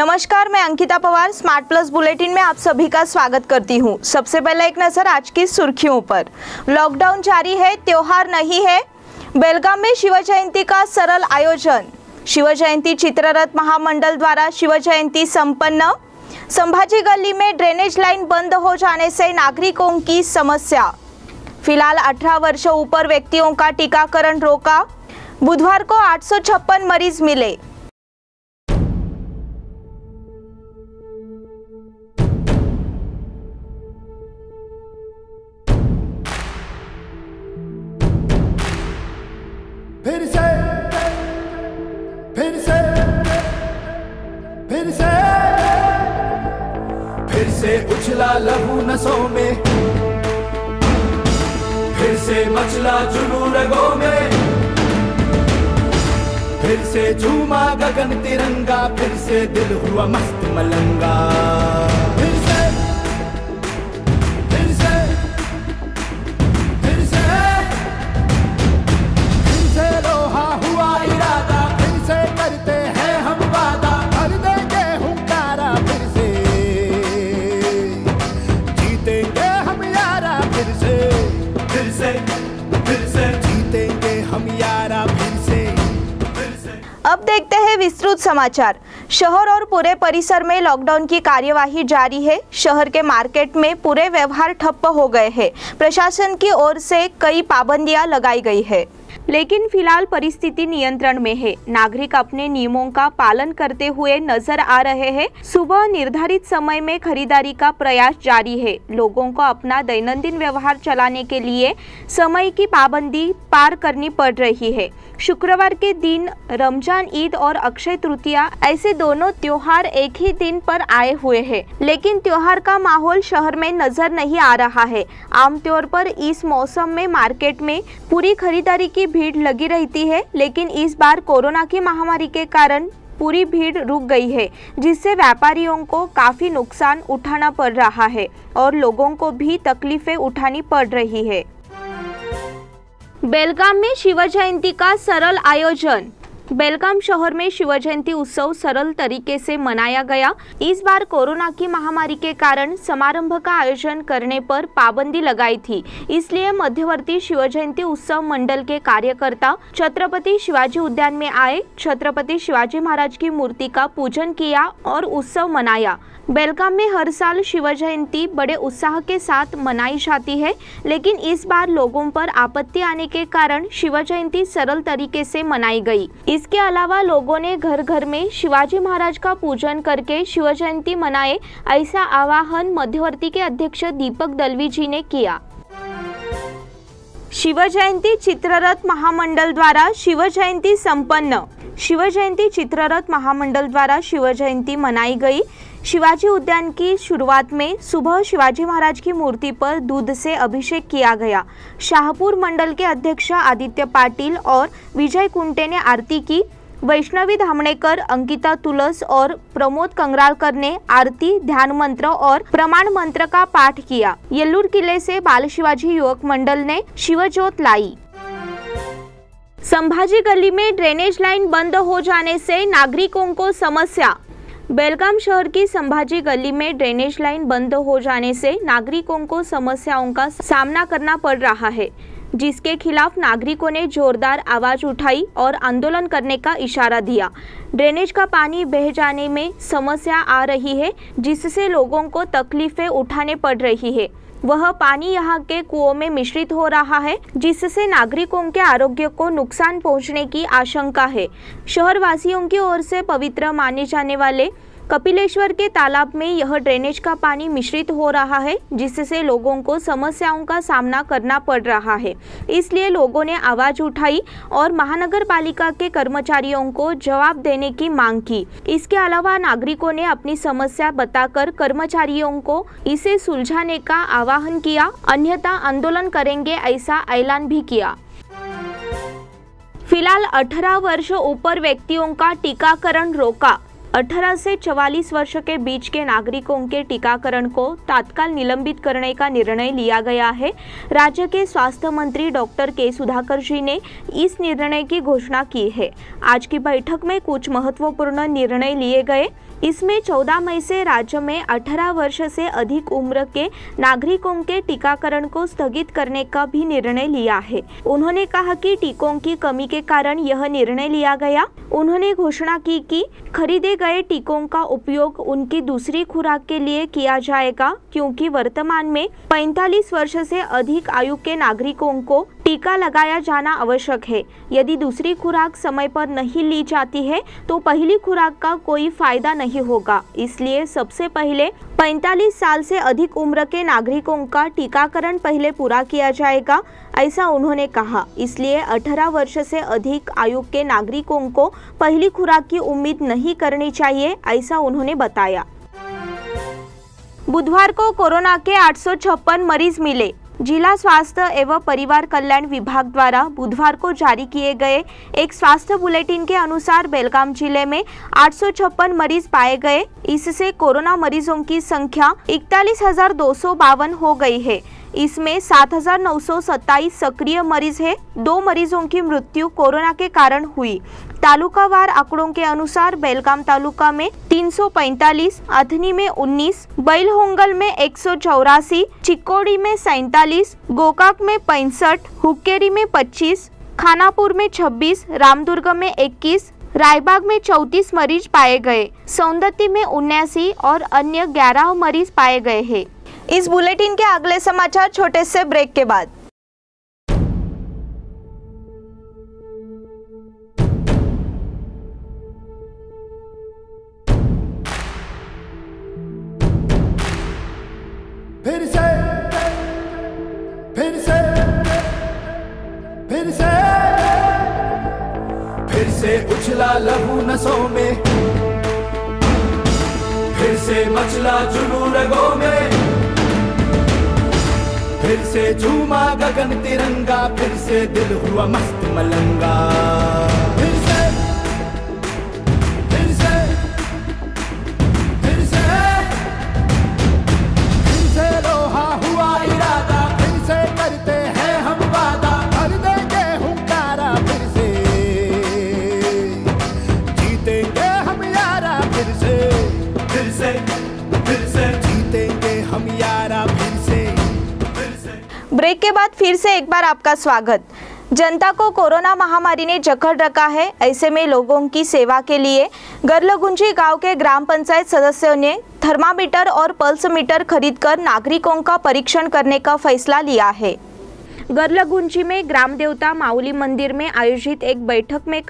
नमस्कार, मैं Ankita Pawar smart plus bulletin में आप सभी का स्वागत करती हूं। सबसे पहले एक नजर आज की सुर्खियों पर। लॉकडाउन जारी है, त्योहार नहीं है। बेलगाम में शिव जयंती का सरल आयोजन। शिव जयंती चित्ररथ महामंडल द्वारा शिव जयंती संपन्न। संभाजी गली में ड्रेनेज लाइन बंद हो जाने से नागरिकों की समस्या। फिलहाल 18 वर्ष ऊपर व्यक्तियों का टीकाकरण रोका। बुधवार को 856 मरीज मिले। फिर से उछला लहू नसों में, फिर से मचला जुनून रगों में, फिर से झूमा गगन तिरंगा, फिर से दिल हुआ मस्त मलंगा। फिर से फिर से फिर से फिर से लोहा हुआ इरादा, फिर से करते हैं हम वादा, भर देंगे हुंकारा, फिर से जीतेंगे हम यारा, फिर से फिर से फिर से जीतेंगे हम यारा, फिर से। अब देखते हैं विस्तृत समाचार। शहर और पूरे परिसर में लॉकडाउन की कार्यवाही जारी है। शहर के मार्केट में पूरे व्यवहार ठप्प हो गए हैं। प्रशासन की ओर से कई पाबंदियां लगाई गई है, लेकिन फिलहाल परिस्थिति नियंत्रण में है। नागरिक अपने नियमों का पालन करते हुए नजर आ रहे हैं। सुबह निर्धारित समय में खरीदारी का प्रयास जारी है। लोगों को अपना दैनंदिन व्यवहार चलाने के लिए समय की पाबंदी पार करनी पड़ रही है। शुक्रवार के दिन रमजान ईद और अक्षय तृतीया ऐसे दोनों त्योहार एक ही दिन पर आए हुए हैं, लेकिन त्योहार का माहौल शहर में नजर नहीं आ रहा है। आमतौर पर इस मौसम में मार्केट में पूरी खरीदारी की भीड़ लगी रहती है, लेकिन इस बार कोरोना की महामारी के कारण पूरी भीड़ रुक गई है, जिससे व्यापारियों को काफी नुकसान उठाना पड़ रहा है और लोगों को भी तकलीफें उठानी पड़ रही है। बेलगाम में शिव जयंती का सरल आयोजन। बेलगाम शहर में शिव जयंती उत्सव सरल तरीके से मनाया गया। इस बार कोरोना की महामारी के कारण समारंभ का आयोजन करने पर पाबंदी लगाई थी, इसलिए मध्यवर्ती शिव जयंती उत्सव मंडल के कार्यकर्ता छत्रपति शिवाजी उद्यान में आए, छत्रपति शिवाजी महाराज की मूर्ति का पूजन किया और उत्सव मनाया। बेलगाम में हर साल शिव जयंती बड़े उत्साह के साथ मनाई जाती है, लेकिन इस बार लोगों पर आपत्ति आने के कारण शिव जयंती सरल तरीके से मनाई गई। इसके अलावा लोगों ने घर घर में शिवाजी महाराज का पूजन करके शिव जयंती मनाए, ऐसा आह्वान मध्यवर्ती के अध्यक्ष दीपक दलवी जी ने किया। शिव जयंती चित्ररथ महामंडल द्वारा शिव जयंती संपन्न। शिव जयंती चित्ररथ महामंडल द्वारा शिव जयंती मनाई गई। शिवाजी उद्यान की शुरुआत में सुबह शिवाजी महाराज की मूर्ति पर दूध से अभिषेक किया गया। शाहपुर मंडल के अध्यक्ष आदित्य पाटिल और विजय कुंटे ने आरती की। वैष्णवी धामणेकर, अंकिता तुलस और प्रमोद कंगरालकर ने आरती, ध्यान मंत्र और प्रमाण मंत्र का पाठ किया। येल्लूर किले से बाल शिवाजी युवक मंडल ने शिवज्योत लाई। संभाजी गली में ड्रेनेज लाइन बंद हो जाने से नागरिकों को समस्या। बेलगाम शहर की संभाजी गली में ड्रेनेज लाइन बंद हो जाने से नागरिकों को समस्याओं का सामना करना पड़ रहा है, जिसके खिलाफ नागरिकों ने जोरदार आवाज उठाई और आंदोलन करने का इशारा दिया। ड्रेनेज का पानी बह जाने में समस्या आ रही है, जिससे लोगों को तकलीफें उठाने पड़ रही है। वह पानी यहाँ के कुओं में मिश्रित हो रहा है, जिससे नागरिकों के आरोग्य को नुकसान पहुँचने की आशंका है। शहरवासियों की ओर से पवित्र माने जाने वाले कपिलेश्वर के तालाब में यह ड्रेनेज का पानी मिश्रित हो रहा है, जिससे लोगों को समस्याओं का सामना करना पड़ रहा है। इसलिए लोगों ने आवाज उठाई और महानगर पालिका के कर्मचारियों को जवाब देने की मांग की। इसके अलावा नागरिकों ने अपनी समस्या बताकर कर्मचारियों को इसे सुलझाने का आह्वान किया, अन्यथा आंदोलन करेंगे ऐसा ऐलान भी किया। फिलहाल 18 वर्ष ऊपर व्यक्तियों का टीकाकरण रोका। 18 से 44 वर्ष के बीच के नागरिकों के टीकाकरण को तत्काल निलंबित करने का निर्णय लिया गया है। राज्य के स्वास्थ्य मंत्री डॉक्टर के सुधाकर जी ने इस निर्णय की घोषणा की है। आज की बैठक में कुछ महत्वपूर्ण निर्णय लिए गए। इसमें 14 मई से राज्य में 18 वर्ष से अधिक उम्र के नागरिकों के टीकाकरण को स्थगित करने का भी निर्णय लिया है। उन्होंने कहा कि टीकों की कमी के कारण यह निर्णय लिया गया। उन्होंने घोषणा की कि खरीदे गए टीकों का उपयोग उनकी दूसरी खुराक के लिए किया जाएगा, क्योंकि वर्तमान में 45 वर्ष से अधिक आयु के नागरिकों को टीका लगाया जाना आवश्यक है। यदि दूसरी खुराक समय पर नहीं ली जाती है तो पहली खुराक का कोई फायदा नहीं होगा। इसलिए सबसे पहले 45 साल से अधिक उम्र के नागरिकों का टीकाकरण पहले पूरा किया जाएगा, ऐसा उन्होंने कहा। इसलिए 18 वर्ष से अधिक आयु के नागरिकों को पहली खुराक की उम्मीद नहीं करनी चाहिए, ऐसा उन्होंने बताया। बुधवार को कोरोना के 856 मरीज मिले। जिला स्वास्थ्य एवं परिवार कल्याण विभाग द्वारा बुधवार को जारी किए गए एक स्वास्थ्य बुलेटिन के अनुसार बेलगाम जिले में 856 मरीज पाए गए। इससे कोरोना मरीजों की संख्या 41,252 हो गई है। इसमें 7,927 सक्रिय मरीज है। 2 मरीजों की मृत्यु कोरोना के कारण हुई। तालुकावार आंकड़ों के अनुसार बेलगाम तालुका में 345, अथनी में 19, बैलहोंगल में 184, चिक्कोड़ी में 47, गोकाक में 65, हुक्केरी में 25, खानापुर में 26, रामदुर्ग में 21, रायबाग में 34 मरीज पाए गए। सौंदत्ती में 79 और अन्य 11 मरीज पाए गए हैं। इस बुलेटिन के अगले समाचार छोटे से ब्रेक के बाद। फिर से उछला लहू नसों में, फिर से मचला जुनून रगों में, फिर से झूमा गगन तिरंगा, फिर से दिल हुआ मस्त मलंगा। फिर से फिर से फिर से फिर से लोहा हुआ इरादा, फिर से करते हैं हम वादा, भर देंगे हुंकारा, फिर से जीतेंगे हम यारा, फिर से फिर से फिर से जीतेंगे हम यारा, फिर से। ब्रेक के बाद फिर से एक बार आपका स्वागत। जनता को कोरोना महामारी ने जकड़ रखा है। ऐसे में लोगों की सेवा के लिए गरलगुंजी गांव के ग्राम पंचायत सदस्यों ने थर्मामीटर और पल्स मीटर खरीदकर नागरिकों का परीक्षण करने का फैसला लिया है। गरलगुंजी में ग्राम देवता माउली मंदिर में आयोजित एक बैठक में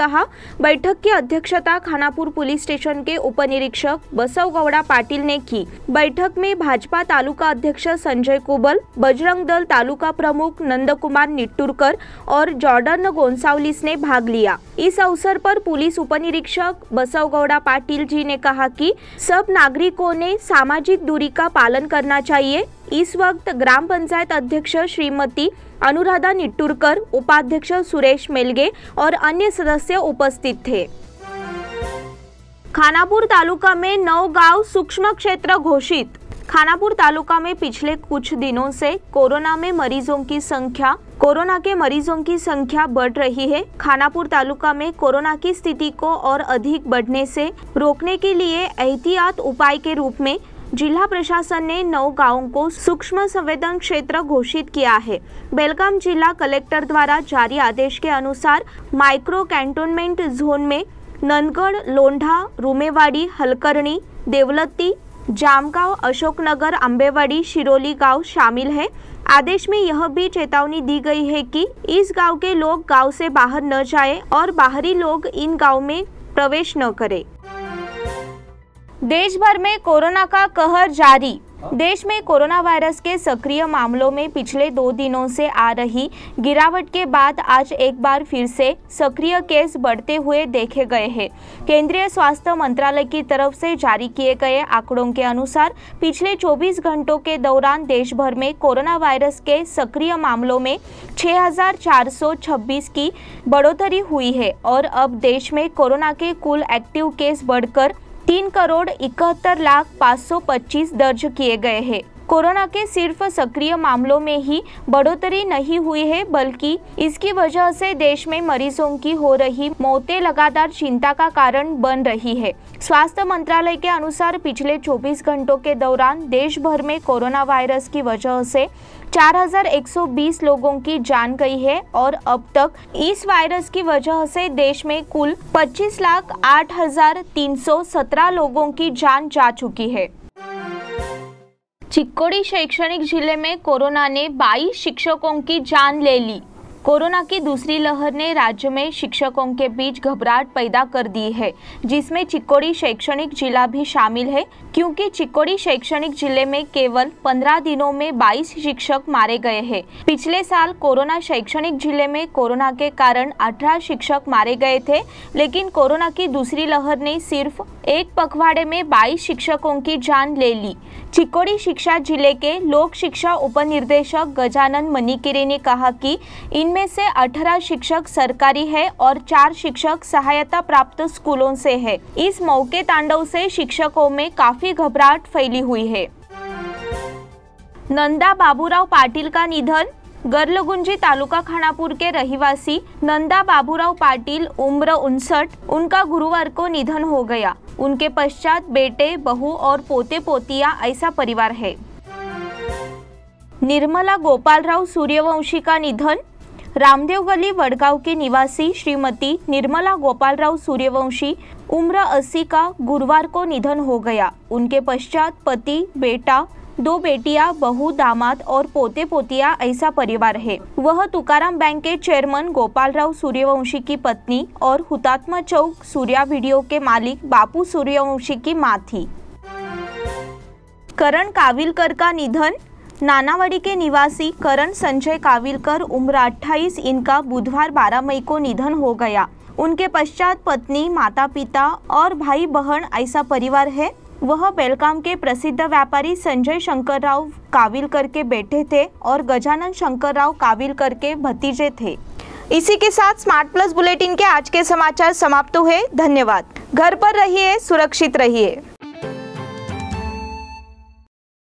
बैठक की अध्यक्षता खानापुर पुलिस स्टेशन के उप निरीक्षक बसवगौड़ा पाटिल ने की। बैठक में भाजपा तालुका अध्यक्ष संजय कुबल, बजरंग दल तालुका प्रमुख नंदकुमार निट्टूरकर और जॉर्डन गोंसावलिस ने भाग लिया। इस अवसर पर पुलिस उप निरीक्षक बसवगौड़ा पाटिल जी ने कहा कि सब नागरिकों ने सामाजिक दूरी का पालन करना चाहिए। इस वक्त ग्राम पंचायत अध्यक्ष श्रीमती अनुराधा निट्टूरकर, उपाध्यक्ष सुरेश मेलगे और अन्य सदस्य उपस्थित थे। खानापुर तालुका में 9 गांव सूक्ष्म क्षेत्र घोषित। खानापुर तालुका में पिछले कुछ दिनों से कोरोना के मरीजों की संख्या बढ़ रही है। खानापुर तालुका में कोरोना की स्थिति को और अधिक बढ़ने से रोकने के लिए एहतियात उपाय के रूप में जिला प्रशासन ने 9 गांवों को सूक्ष्म संवेदन क्षेत्र घोषित किया है। बेलगाम जिला कलेक्टर द्वारा जारी आदेश के अनुसार माइक्रो कैंटोनमेंट जोन में नंदगढ़, लोंढा, रुमेवाड़ी, हलकर्णी, देवलत्ती, जामगांव, अशोकनगर, आंबेवाड़ी, शिरोली गांव शामिल है। आदेश में यह भी चेतावनी दी गई है कि इस गांव के लोग गांव से बाहर न जाएं और बाहरी लोग इन गांव में प्रवेश न करें। देश भर में कोरोना का कहर जारी। देश में कोरोना वायरस के सक्रिय मामलों में पिछले 2 दिनों से आ रही गिरावट के बाद आज एक बार फिर से सक्रिय केस बढ़ते हुए देखे गए हैं। केंद्रीय स्वास्थ्य मंत्रालय की तरफ से जारी किए गए आंकड़ों के अनुसार पिछले 24 घंटों के दौरान देश भर में कोरोना वायरस के सक्रिय मामलों में 6,426 की बढ़ोतरी हुई है और अब देश में कोरोना के कुल एक्टिव केस बढ़कर 3,71,525 दर्ज किए गए हैं। कोरोना के सिर्फ सक्रिय मामलों में ही बढ़ोतरी नहीं हुई है, बल्कि इसकी वजह से देश में मरीजों की हो रही मौतें लगातार चिंता का कारण बन रही है। स्वास्थ्य मंत्रालय के अनुसार पिछले 24 घंटों के दौरान देश भर में कोरोना वायरस की वजह से 4,120 लोगों की जान गई है और अब तक इस वायरस की वजह से देश में कुल 25,08,317 लोगों की जान जा चुकी है। चिक्कोड़ी शैक्षणिक जिले में कोरोना ने 22 शिक्षकों की जान ले ली। कोरोना की दूसरी लहर ने राज्य में शिक्षकों के बीच घबराहट पैदा कर दी है, जिसमें चिक्कोड़ी शैक्षणिक जिला भी शामिल है, क्योंकि चिक्कोड़ी शैक्षणिक जिले में केवल 15 दिनों में 22 शिक्षक मारे गए हैं। पिछले साल कोरोना शैक्षणिक जिले में कोरोना के कारण 18 शिक्षक मारे गए थे, लेकिन कोरोना की दूसरी लहर ने सिर्फ एक पखवाड़े में 22 शिक्षकों की जान ले ली। चिक्कोड़ी शिक्षा जिले के लोक शिक्षा उपनिर्देशक गजानन मनीकेरे ने कहा कि इनमें से 18 शिक्षक सरकारी है और 4 शिक्षक सहायता प्राप्त स्कूलों से है। इस मौके तांडव से शिक्षकों में काफी घबराहट फैली हुई है। नंदा बाबूराव पाटिल का निधन। गर्लगुंजी तालुका खानापुर के रहवासी नंदा बाबूराव पाटिल उम्र 59, उनका गुरुवार को निधन हो गया। उनके पश्चात बेटे, बहू और पोते पोतियां ऐसा परिवार है। निर्मला गोपालराव सूर्यवंशी का निधन। रामदेव गली वडगांव की निवासी श्रीमती निर्मला गोपालराव सूर्यवंशी उम्र 80 का गुरुवार को निधन हो गया। उनके पश्चात पति, बेटा, 2 बेटियां, बहू, दामाद और पोते पोतियां ऐसा परिवार है। वह तुकाराम बैंक के चेयरमैन गोपालराव सूर्यवंशी की पत्नी और हुतात्मा चौक सूर्या वीडियो के मालिक बापू सूर्यवंशी की मां थी। करण काविलकर का निधन। नानावाड़ी के निवासी करण संजय काविलकर उम्र 28, इनका बुधवार 12 मई को निधन हो गया। उनके पश्चात पत्नी, माता पिता और भाई बहन ऐसा परिवार है। वह बेलगाम के प्रसिद्ध व्यापारी संजय शंकरराव काविलकर के बेटे थे और गजानन शंकरराव काविलकर के भतीजे थे। इसी के साथ स्मार्ट प्लस बुलेटिन के आज के समाचार समाप्त हुए। धन्यवाद। घर पर रहिए, सुरक्षित रहिए।